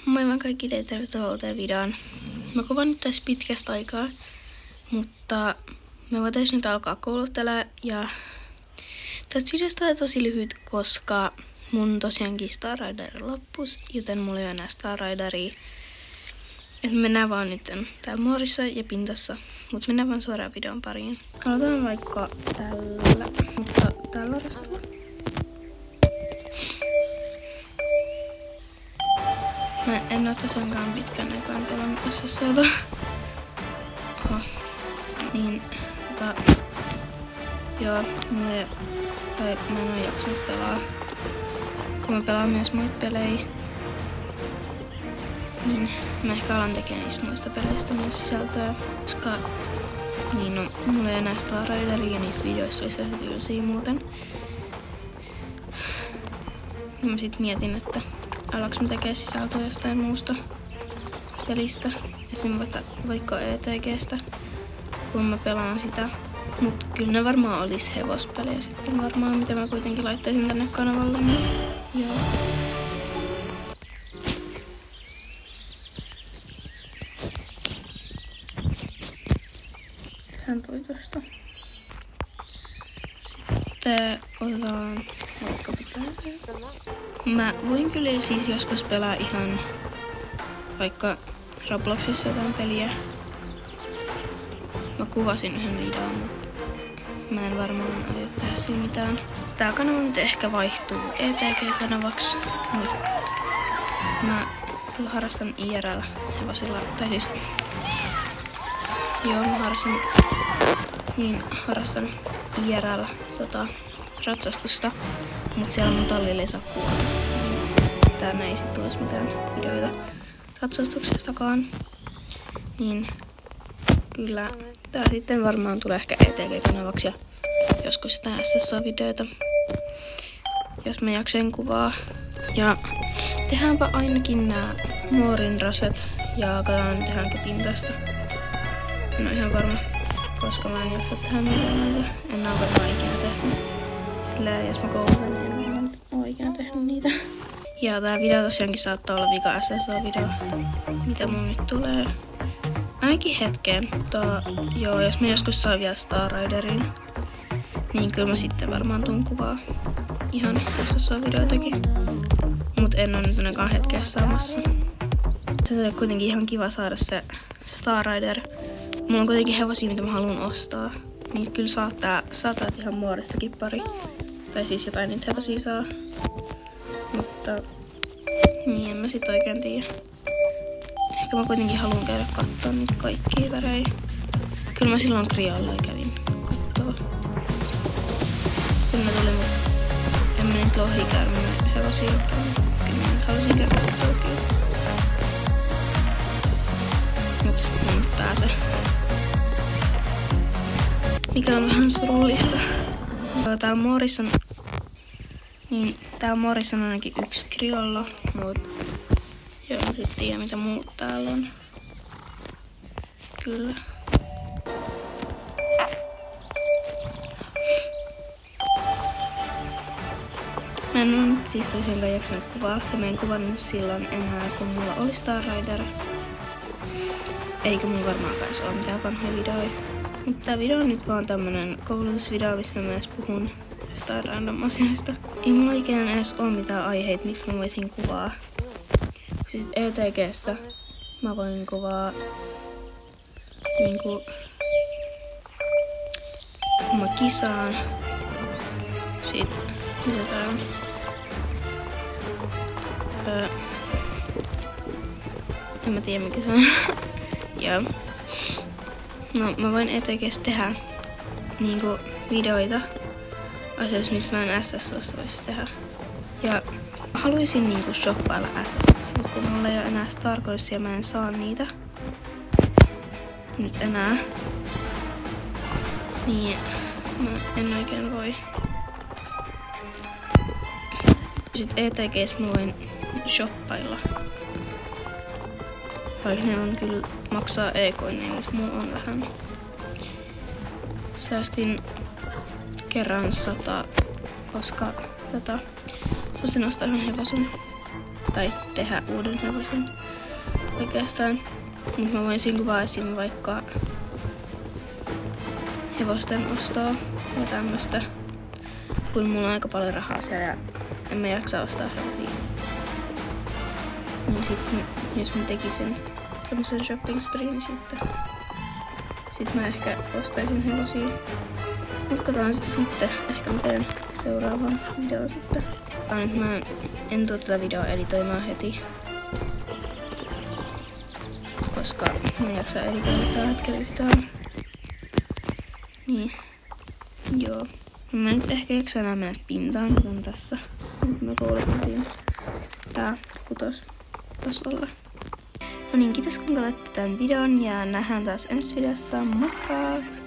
Moi vaan kaikki teille, tervetuloa uuteen videoon. Mä kuvaan nyt tässä pitkästä aikaa, mutta me voitais nyt alkaa kouluttelemaan ja tästä videosta on tosi lyhyt, koska mun tosiaankin Star Rider loppus, joten mulla ei ole enää Star Rideria. Et mennään vaan nyt täällä muorissa ja pintassa, mut mennään vaan suoraan videon pariin. Aloitetaan vaikka tällä, mutta täällä on rasvalla. Mä en oo tosiaankaan pitkän aikaan pelannut SSC:tä. Niin, joo, mä en oo jaksanut pelaa. Kun mä pelaan myös muita pelejä, niin mä ehkä alan tekemään niistä muista peleistä myös sisältöä, koska niin no, mulla ei enää Star Rideria ja niistä videoista olisi ihan tylsiä muuten. Ja mä sit mietin, että alaks mä tekee sisältöä jostain muusta pelistä, esimerkiksi vaikka ETGstä, kun mä pelaan sitä. Mut kyllä ne varmaan olis hevospelejä sitten varmaan, mitä mä kuitenkin laittaisin tänne kanavalle. Joo. Tehdään toi tosta. Sitten otetaan vaikka pitää. Mä voin kyllä siis joskus pelaa ihan vaikka Robloxissa jotain peliä. Mä kuvasin yhden videon, mutta mä en varmaan aio tehdä siinä mitään. Tää kanava nyt ehkä vaihtuu ETG-kanavaksi, mutta mä kyllä harrastan IRL hevosilla, tai siis joo, mä harrastan IRL ratsastusta, mutta siellä mun tallilla ei saa kuvata. Tänne ei sit tulisi mitään videoita ratsastuksestakaan. Niin kyllä tää sitten varmaan tulee ehkä ETG-kanavaksi ja joskus jotain SSO-videoita, jos mä jaksen kuvaa. Ja tehdäänpä ainakin nää moorin raset ja katsotaan tehdäänkö pintasta. En oo ihan varma, koska mä en jaksa tehdä mitään. En oo varmaan ikinä tehnyt. Silleen jos mä koulutan, niin en varmaan oo ikinä tehnyt niitä. Ja tää video tosiaankin saattaa olla vika SSO-video, mitä mun nyt tulee. Ainakin hetken, mutta joo, jos mä joskus saan vielä Star Riderin, niin kyllä mä sitten varmaan tuun kuvaa ihan SSO-videoitakin. Mut en oo nyt ainakaan hetkessä saamassa. Se on kuitenkin ihan kiva saada se Star Rider. Mulla on kuitenkin hevosia, mitä mä haluan ostaa. Niin kyllä saattaa ihan muoristakin pari. Tai siis jotain niitä hevosia saa. Mutta niin en mä sit oikein tiedä. Ehkä mä kuitenkin haluan käydä kattoo niitä kaikkia värejä. Kyllä mä silloin Kriolla kävin kattoo. Kyllä mä tulin, en mä nyt lohikäärmeen hevosia. Kyllä mä nyt halusin käydä kattoo kyllä. Mut mä nyt pääse. Mikä on vähän surullista. Täällä Moorissa on ainakin yksi Criollo, mut joo, en sit tiedä mitä muut täällä on. Kyllä. Mä en oo nyt siis tosiaankaan jaksanut kuvaa ja mä en kuvannut silloin enää, kun mulla oli Star Rider. Eikä mulla varmaan pääs oo mitään vanhoja videoita. Mutta tää video on nyt vaan tämmönen koulutusvideo, missä mä myös puhun jostain random asioista. Ei mulla oikein edes oo mitään aiheita, mitkä mä voisin kuvaa. Sitten ETG:ssä mä voin kuvaa niinku kun mä kisaan. Sitten mitä tää on? En mä tiedä mikä se on. Joo. No mä voin ETG:ssä tehdä niinku videoita asioista, missä mä en SSOssa vois tehdä. Ja haluaisin niinku shoppailla SSOssa, mutta kun mulla ei oo enää Star Coinsia, mä en saa niitä nyt enää. Niin mä en oikein voi. Sitten ETG:ssä mä voin shoppailla. Vaikka ne on kyllä maksaa e-coineja, mutta mulla on vähän. Säästin kerran 100, koska halusin ostaa ihan hevosen. tai tehdä uuden hevosen oikeastaan. Mut mä voisin kuvaa esim. Vaikka hevosten ostoa ja tämmöstä. Kun mulla on aika paljon rahaa siellä ja en mä jaksa ostaa hevosia. Niin sitten jos mä tekisin semmosen shopping spree, niin sit mä ehkä ostaisin hevosia. Mut katsotaan sitten. Ehkä mä teen seuraavan videon sitten. Nyt mä en tuu tätä videoa editoimaan heti. Koska mä en jaksa editoida tällä hetkellä yhtään. Niin. Joo. Mä nyt ehkä jaksa enää mennä pintaan, kun tässä. Nyt me koulutettiin tää kutostasolla. No niin, kiitos kun katsoitte tämän videon ja nähdään taas ensi videossa. Moikka!